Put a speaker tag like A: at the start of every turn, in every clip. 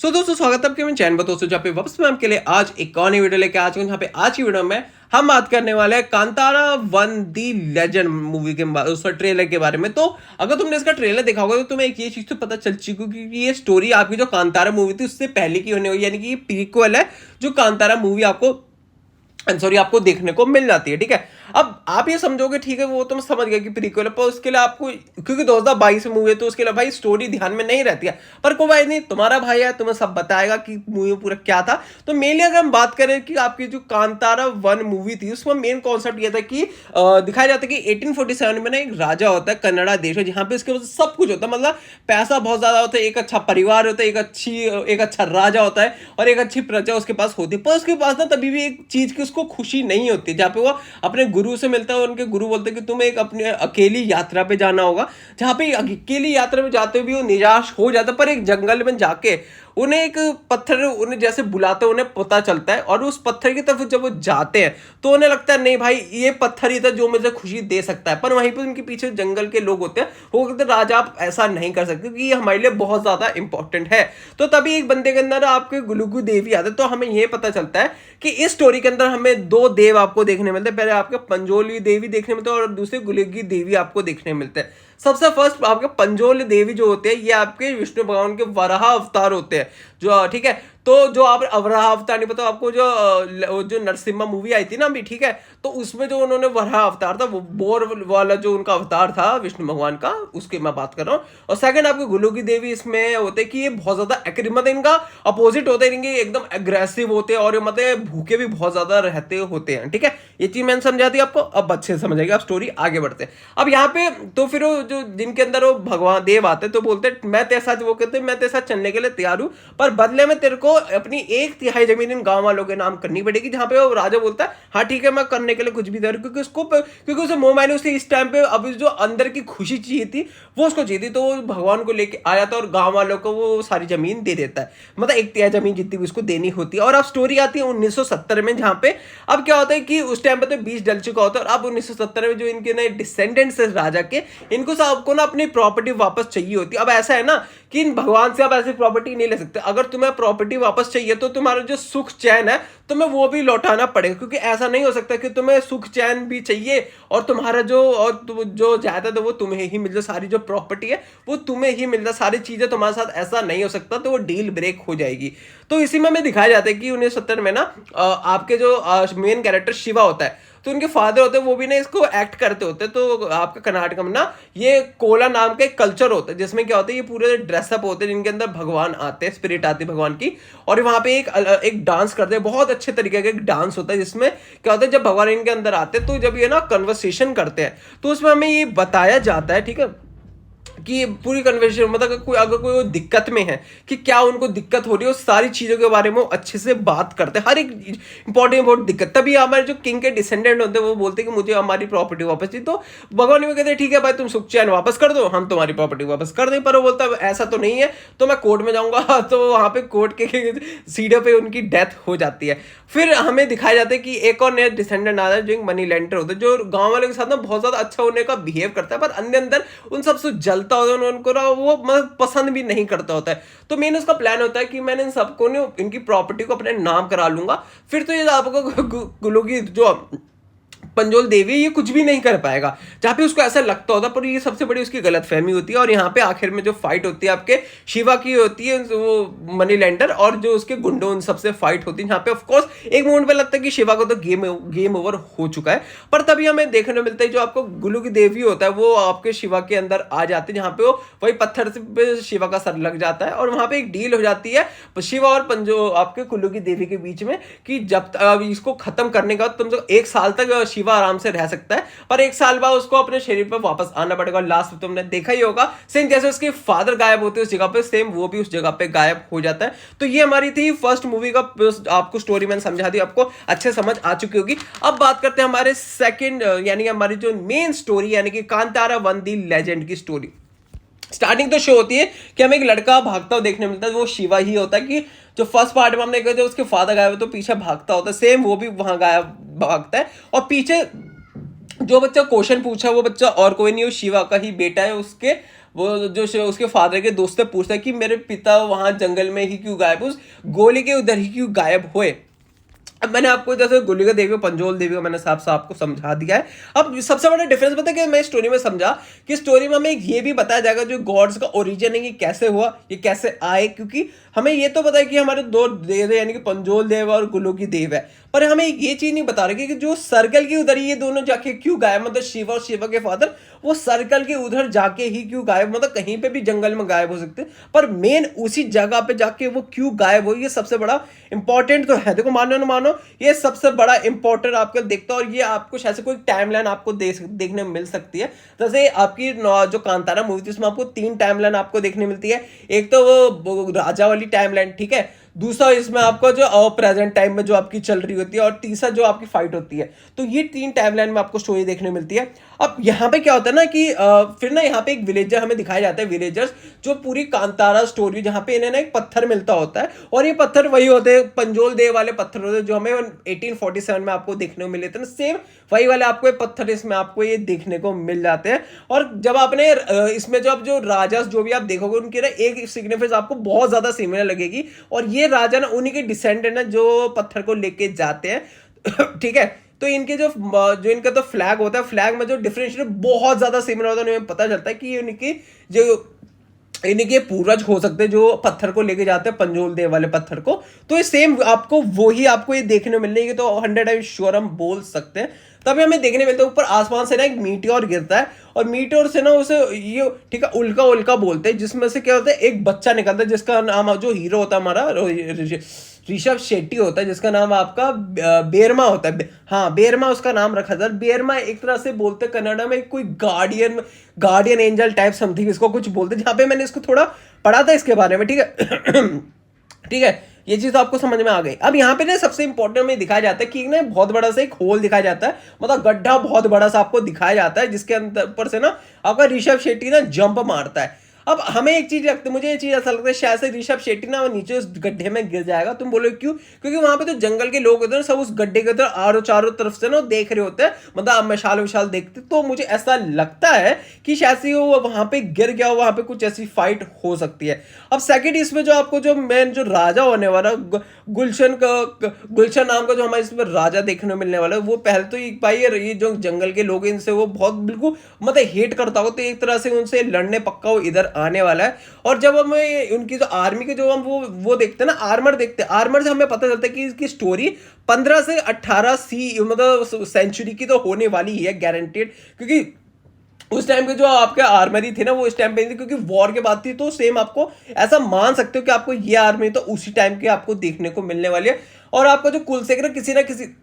A: दोस्तों स्वागत है आपके मेरे चैनल पर। दोस्तों जहाँ पे वापस मैं आपके लिए आज एक और नई वीडियो लेके आ चुका हूँ। यहाँ पे आज की वीडियो में हम बात करने वाले हैं कांतारा वन दी लेजेंड मूवी के उसका ट्रेलर के बारे में। तो अगर तुमने इसका ट्रेलर देखा होगा तो तुम्हें एक ये चीज तो पता चल चुकी होगी कि ये स्टोरी आपकी जो कांतारा मूवी थी उससे पहले की होने वाली, यानी कि ये प्रीक्वल है जो कांतारा मूवी आपको देखने को मिल जाती है। ठीक है, अब आप ये समझोगे ठीक है वो तो मैं समझ गया कि प्रीक्वल है, पर उसके लिए आपको क्योंकि 2022 में मूवी है तो उसके लिए भाई स्टोरी ध्यान में नहीं रहती है। पर कोई बात नहीं, तुम्हारा भाई है, तुम्हें सब बताएगा कि मूवी पूरा क्या था। तो मेनली अगर हम बात करें कि आपकी जो कांतारा वन मूवी थी उसमें मेन कॉन्सेप्ट ये था कि दिखाया जाता है कि 1847 में ना एक राजा होता है कन्नड़ा देश में, जहां पे उसके पास सब कुछ होता है, मतलब पैसा बहुत ज्यादा होता है, एक अच्छा परिवार होता है, एक अच्छा राजा होता है और एक अच्छी प्रजा उसके पास होती है। पर उसके पास ना तभी भी एक चीज की उसको खुशी नहीं होती, जहाँ पे वो अपने गुरु से मिलता है और उनके गुरु बोलते हैं कि तुम्हें एक अपने अकेली यात्रा पे जाना होगा। जहाँ पे अकेली यात्रा में जाते हुए भी वो निराश हो जाता है, पर एक जंगल में जाके उन्हें एक पत्थर उन्हें जैसे बुलाते हैं, उन्हें पता चलता है और उस पत्थर की तरफ जब वो जाते हैं तो उन्हें लगता है नहीं भाई ये पत्थर ही था जो मुझे खुशी दे सकता है। पर वहीं पर उनके पीछे जंगल के लोग होते हैं, वो कहते हैं राजा आप ऐसा नहीं कर सकते क्योंकि ये हमारे लिए बहुत ज्यादा इंपॉर्टेंट है। तो तभी एक बंदे के अंदर आपके गुलुगु देवी आते, तो हमें यह पता चलता है कि इस स्टोरी के अंदर हमें दो देव आपको देखने मिलते हैं। पहले आपके पंजोली देवी देखने मिलते हैं और दूसरे गुलुगी देवी आपको देखने मिलते हैं। सबसे फर्स्ट आपके पंजोल देवी जो होते हैं ये आपके विष्णु भगवान के वराह अवतार होते हैं जो, ठीक है। तो जो आप वराह अवतार नहीं पता आपको, जो नरसिम्हा मूवी आई थी ना अभी, ठीक है, तो उसमें जो उन्होंने वराह अवतार था वो बोर वाला जो उनका अवतार था विष्णु भगवान का, उसकी मैं बात कर रहा हूँ। और सेकंड आपके गुलुगी देवी इसमें होते कि ये बहुत ज्यादा मतलब इनका अपोजिट होता है, इनके एकदम एग्रेसिव होते हैं और मतलब भूखे भी बहुत ज्यादा रहते होते हैं। ठीक है, ये चीज मैंने समझा दी आपको, अब अच्छे से समझ आएगी। आप स्टोरी आगे बढ़ते हैं। अब यहाँ पे तो फिर जो जिनके अंदर वो भगवान देव आते तो बोलते मैं तेरे साथ, वो कहते मैं तेरे साथ चलने के लिए तैयार हूं, पर बदले में तेरे को अपनी 1/3 जमीन इन गांव वालों के नाम करनी पड़ेगी। जहां पे वो राजा बोलता है हाँ ठीक है मैं करने के लिए कुछ भी तैयार हूं, क्योंकि उसे मोह मायने उसे इस टाइम पे अब जो अंदर की खुशी चाहिए थी वो उसको चाहिए थी, तो वो भगवान को लेके आ जाता है और गांव वालों को वो सारी जमीन दे देता है, मतलब 1/3 जमीन जितनी भी उसको देनी होती है। और अब स्टोरी आती है 1970 में, जहां पे अब क्या होता है कि उस टाइम पे तो 20 डल चुका होता है और अब 1970 में जो इनके नए डिसेंडेंट्स है राजा के, इनको सबको ना अपनी प्रॉपर्टी वापस चाहिए होती है। अब ऐसा है ना कि इन भगवान से आप ऐसी प्रॉपर्टी नहीं ले सकते, अगर तुम्हें प्रॉपर्टी वापस चाहिए तो तुम्हारा जो सुख चैन है तुम्हें वो भी लौटाना पड़ेगा, क्योंकि ऐसा नहीं हो सकता कि तुम्हें सुख चैन भी चाहिए और तुम्हारा जो जायदाद है वो तुम्हें ही मिल जाए, सारी जो प्रॉपर्टी है वो तुम्हें ही मिल जाए, सारी चीजें तुम्हारे साथ, ऐसा नहीं हो सकता, तो वो डील ब्रेक हो जाएगी। तो इसी में हमें दिखाया जाता है कि 1970 में ना आपके जो मेन कैरेक्टर शिवा होता है तो उनके फादर होते हैं वो भी ना इसको एक्ट करते होते हैं। तो आपका कर्नाटक में ना ये कोला नाम का एक कल्चर होता है जिसमें क्या होता है ये पूरे ड्रेसअप होते हैं जिनके अंदर भगवान आते हैं, स्पिरिट आती है भगवान की, और वहां पे एक डांस करते हैं, बहुत अच्छे तरीके का एक डांस होता है जिसमें क्या होता है जब भगवान इनके अंदर आते हैं तो जब ये ना कन्वर्सेशन करते हैं तो उसमें हमें ये बताया जाता है, ठीक है, कि पूरी कन्वर्सेशन मतलब अगर कोई दिक्कत में है कि क्या उनको दिक्कत हो रही है, उस सारी चीजों के बारे में अच्छे से बात करते हैं, हर एक इंपॉर्टेंट दिक्कत। तभी हमारे जो किंग के डिसेंडेंट होते हैं वो बोलते हैं कि मुझे हमारी प्रॉपर्टी वापस चाहिए, तो भगवान भी कहते हैं ठीक है भाई तुम सुख चैन वापस कर दो, हम तुम्हारी प्रॉपर्टी वापस कर दें। पर वो बोलता है ऐसा तो नहीं है, तो मैं कोर्ट में जाऊंगा। तो वहां पे कोर्ट के सीढ़ियों पे उनकी डेथ हो जाती है। फिर हमें दिखाया जाता है कि एक और नया डिसेंडेंट आता है जो एक मनी लैंडर होता है, जो गांव वालों के साथ ना बहुत ज्यादा अच्छा होने का बिहेव करता है, पर अंदर अंदर उन सबसे जलता होता है, उनको ना वो पसंद भी नहीं करता होता है। तो मेन उसका प्लान होता है कि मैंने इन सबको इनकी प्रॉपर्टी को अपने नाम करा लूंगा, फिर तो ये आपको गुलोगी जो पंजोल देवी ये कुछ भी नहीं कर पाएगा, जहां पे उसको ऐसा लगता होता, पर ये सबसे बड़ी उसकी गलतफहमी होती है। और यहाँ पे आखिर में जो फाइट होती है आपके शिवा की होती है, वो मनी लैंडर और जो उसके गुंडों उन सबसे फाइट होती है, जहाँ पे ऑफकोर्स एक मोमेंट पे लगता है कि शिवा को तो गेम ओवर हो चुका है, पर तभी हमें देखने मिलता है जो आपको गुलू की देवी होता है वो आपके शिवा के अंदर आ जाते हैं, जहाँ पे वो वही पत्थर पे शिवा का सर लग जाता है और वहां पे एक डील हो जाती है शिवा और पंजो आपके कुल्लू की देवी के बीच में कि जब इसको खत्म करने का तुम 1 साल तक शिवा आराम से रह सकता है, पर 1 साल बाद उसको अपने शरीर पर वापस आना पड़ेगा। लास्ट में तुमने देखा ही होगा सेम जैसे उसके फादर गायब होते हैं उस जगह पे, सेम वो भी उस जगह पे गायब हो जाता है। तो ये हमारी थी फर्स्ट मूवी का, आपको स्टोरी मैंने समझा दी, आपको अच्छे समझ आ चुकी होगी। अब बात करते हैं हमारे सेकंड यानी कि हमारी जो मेन स्टोरी यानी कि कांतारा वन दी लेजेंड की स्टोरी। स्टार्टिंग तो शो होती है कि हमें एक लड़का भागता हुआ देखने मिलता है, वो शिवा ही होता है कि जो फर्स्ट पार्ट में हमने कहा उसके फादर गायब है तो पीछे भागता होता है, सेम वो भी वहां गायब भागता है और पीछे जो बच्चा क्वेश्चन पूछा वो बच्चा और कोई नहीं, वो शिवा का ही बेटा है, उसके वो जो उसके फादर के दोस्त से पूछता है कि मेरे पिता वहां जंगल में ही क्यों गायब, उस गोली के उधर ही क्यों गायब हुए। अब मैंने आपको जैसे गुलिका देवी और पंजोल देवी को मैंने साफ साफ आपको समझा दिया है। अब सबसे बड़ा डिफरेंस पता है कि मैं स्टोरी में समझा कि स्टोरी में हमें ये भी बताया जाएगा जो गॉड्स का ओरिजिन है, ये कैसे हुआ, ये कैसे आए, क्योंकि हमें ये तो पता है कि हमारे दो देव है, यानी कि पंजोल देव और गुलू की देव है, पर हमें ये चीज नहीं बता रहे कि जो सर्कल के उधर ये दोनों जाके क्यों गायब, मतलब शिवा और शिवा के फादर वो सर्कल के उधर जाके ही क्यों गायब, मतलब कहीं पे भी जंगल में गायब हो सकते, पर मेन उसी जगह पे जाके वो क्यों गायब हो, ये सबसे बड़ा इंपॉर्टेंट तो है। देखो मानो ना मानो ये सबसे बड़ा इंपॉर्टेंट आपको दिखता है, और ये आपको शायद से कोई टाइमलाइन आपको देखने में मिल सकती है। जैसे आपकी जो कांतारा मूवी थी उसमें आपको 3 टाइमलाइन आपको देखने मिलती है। एक तो वो राजा वाली टाइमलाइन, ठीक है, दूसरा इसमें आपका जो प्रेजेंट टाइम में जो आपकी चल रही होती है, और तीसरा जो आपकी फाइट होती है। तो ये 3 टाइमलाइन में आपको स्टोरी देखने मिलती है। अब यहाँ पे क्या होता है ना कि फिर ना यहाँ पे एक विलेजर हमें दिखाया जाता है, विलेजर्स जो पूरी कांतारा स्टोरी जहाँ पे इन्हें ना एक पत्थर मिलता होता है, और ये पत्थर वही होते हैं पंजोल देव वाले पत्थर होते हैं जो हमें 1847 में आपको देखने को मिले थे ना, सेम वही वाले आपको ये पत्थर इसमें आपको ये देखने को मिल जाते हैं। और जब आपने इसमें जो आप जो राजा जो भी आप देखोगे उनकी ना एक सिग्निफिकेंस आपको बहुत ज्यादा सिमिलर लगेगी, और ये राजा ना उन्हीं के डिसेंडेंट है जो पत्थर को लेके जाते हैं ठीक है। तो इनके जो इनका तो फ्लैग होता है, फ्लैग में जो डिफरेंशिएट बहुत ज्यादा सिमिलर होता है, उन्हें पता चलता है कि इनकी जो इनके पूर्वज हो सकते हैं जो पत्थर को लेके जाते हैं पंजोल देव वाले पत्थर को। तो ये सेम आपको वही आपको ये देखने को मिलने की तो 100% श्योर हम बोल सकते हैं। तभी हमें देखने मिलता है ऊपर आसमान से ना एक मीटियोर गिरता है, और मीटियोर से ना उसे ये ठीक है उल्का उल्का बोलते हैं, जिसमें से क्या होता है एक बच्चा निकलता है जिसका नाम जो हीरो होता है हमारा ऋषभ शेट्टी होता है, जिसका नाम आपका बेरमा होता है। हाँ बेरमा उसका नाम रखा था। बेरमा एक तरह से बोलते कन्नड़ा में कोई गार्डियन एंजल टाइप समथिंग इसको कुछ बोलते, जहाँ पे मैंने इसको थोड़ा पढ़ा था इसके बारे में, ठीक है ठीक है, ये चीज तो आपको समझ में आ गई। अब यहाँ पे ना सबसे इंपॉर्टेंट में दिखाया जाता है कि ना बहुत बड़ा सा एक होल दिखाया जाता है, मतलब गड्ढा बहुत बड़ा सा आपको दिखाया जाता है, जिसके अंदर ऊपर से ना आपका ऋषभ शेट्टी ना जंप मारता है। अब हमें एक चीज लगती है, मुझे ये चीज ऐसा लगता है शायद से ऋषभ शेट्टी ना वो नीचे उस गड्ढे में गिर जाएगा। तुम बोलो क्यों? क्योंकि वहां पे तो जंगल के लोग होते हैं सब उस गड्ढे के उधर चारों तरफ से ना देख रहे होते हैं, मतलब मशाल विशाल देखते, तो मुझे ऐसा लगता है कि शायद से वो वहां पे गिर गया, वहां पे कुछ ऐसी फाइट हो सकती है। अब सेकंड इसमें जो आपको जो मेन जो राजा होने वाला गुलशन नाम का जो हमारे इसमें राजा देखने को मिलने वाला है, वो पहले तो एक भाई ये जो जंगल के लोग इनसे वो बहुत बिल्कुल मतलब हेट करता हो, तो एक तरह से उनसे लड़ने पक्का वो इधर आने वाला है। और जब हमें उनकी जो आर्मी के जो हम वो देखते हैं ना, आर्मर देखते हैं, आर्मर से हमें पता चलता है कि इसकी स्टोरी 15 से 18 मतलब सेंचुरी की तो होने वाली ही है गारंटेड, क्योंकि उस टाइम के जो आपके आर्मरी थे ना वो इस टाइम पे थी, क्योंकि वॉर के बाद थी, तो सेम आपको ऐसा मान सकते हो कि आपको ये आर्मी तो उसी टाइम के आपको देखने को मिलने वाली है। और आपका जो कुलसेकर किसी ना किसी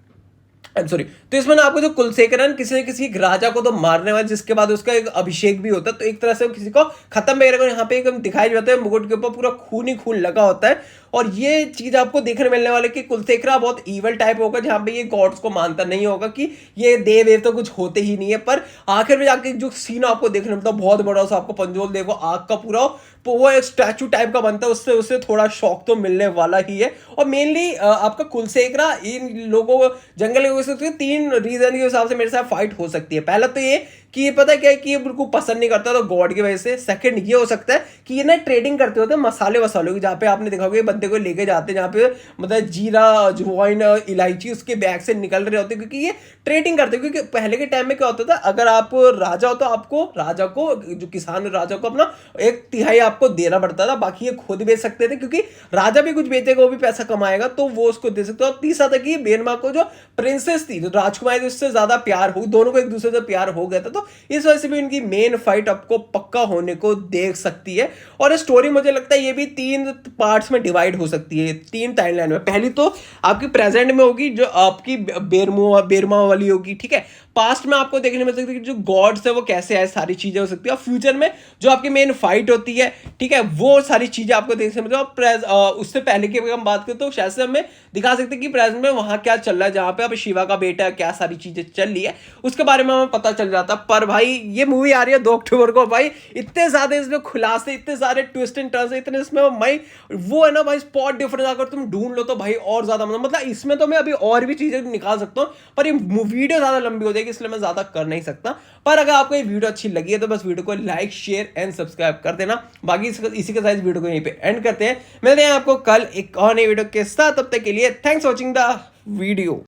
A: सॉरी, तो इसमें ना आपको जो कुलसेकरन किसी न किसी राजा को तो मारने वाला, जिसके बाद उसका एक अभिषेक भी होता है, तो एक तरह से किसी को खत्म वगैरह को यहाँ पे एक दिखाई जाता है, मुकुट के ऊपर पूरा खून ही खून लगा होता है। और ये चीज आपको देखने मिलने वाले कि कुलसेकरा बहुत इवल टाइप होगा, जहां पे ये गॉड्स को मानता नहीं होगा कि ये देव तो कुछ होते ही नहीं है। पर आखिर में जाके जो सीन आपको देखने मिलता है बहुत बड़ा सा, आपको पंजोल देखो आग का पूरा वो एक स्टैचू टाइप का बनता है, उससे थोड़ा शौक तो मिलने वाला ही है। और मेनली आपका कुलसेकरा इन लोगों जंगल के 3 रीजन के हिसाब से मेरे साथ फाइट हो सकती है। पहला तो ये कि ये पता क्या है कि ये बिल्कुल पसंद नहीं करता तो गॉड की वजह से। सेकंड ये हो सकता है कि ये ना ट्रेडिंग करते होते हैं मसाले वसालों की, जहाँ पे आपने देखा होगा बंदे को लेके जाते हैं, जहाँ पे मतलब जीरा अजवाइन इलायची उसके बैग से निकल रहे होते हैं, क्योंकि ये ट्रेडिंग करते हैं। क्योंकि पहले के टाइम में क्या होता था, अगर आप राजा हो तो आपको राजा को जो किसान राजा को अपना 1/3 आपको देना पड़ता था, बाकी ये खुद बेच सकते थे, क्योंकि राजा भी कुछ बेचेगा वो भी पैसा कमाएगा तो वो उसको दे सकते। और तीसरा था कि बेनमा को जो प्रिंसेस थी, जो राजकुमारी थी, उससे ज्यादा प्यार हो, दोनों को एक दूसरे से प्यार हो गया था, तो इस वजह से भी इनकी मेन फाइट आपको पक्का होने को देख सकती है। और स्टोरी मुझे लगता है ये भी 3 पार्ट्स में डिवाइड हो सकती है, 3 टाइमलाइन में। पहली तो आपकी प्रेजेंट में होगी जो आपकी बेरमा वाली होगी, ठीक है। पास्ट में आपको देखने मिल सकती है कि जो गॉड्स है वो कैसे आए, सारी चीजें हो सकती है। और फ्यूचर में जो आपकी मेन फाइट होती है, ठीक है, वो सारी चीजें आपको देखने मिलती है। और उससे पहले की अगर हम बात करें तो शायद से हमें दिखा सकते हैं कि प्रेजेंट में वहां क्या चल रहा है, जहां पे अब शिवा का बेटा क्या सारी चीजें चल रही है उसके बारे में हमें पता चल जाता। पर भाई ये मूवी आ रही है 2 अक्टूबर को। भाई इतने ज्यादा इसमें खुलासे, इतने सारे ट्विस्ट एंड टर्न्स, इतने इसमें भाई वो है ना भाई स्पॉट डिफरेंस अगर तुम ढूंढ लो तो भाई और ज्यादा मतलब इसमें तो मैं अभी और भी चीजें निकाल सकता हूँ, पर ये वीडियो ज्यादा लंबी हो जाएगी इसलिए मैं ज्यादा कर नहीं सकता। पर अगर आपको ये वीडियो अच्छी लगी है तो बस वीडियो को लाइक शेयर एंड सब्सक्राइब कर देना। बाकी इसी के साथ वीडियो को यहीं पे एंड करते हैं। मिलते हैं आपको कल एक और नई वीडियो के साथ, तब तक के लिए थैंक्स वॉचिंग द वीडियो।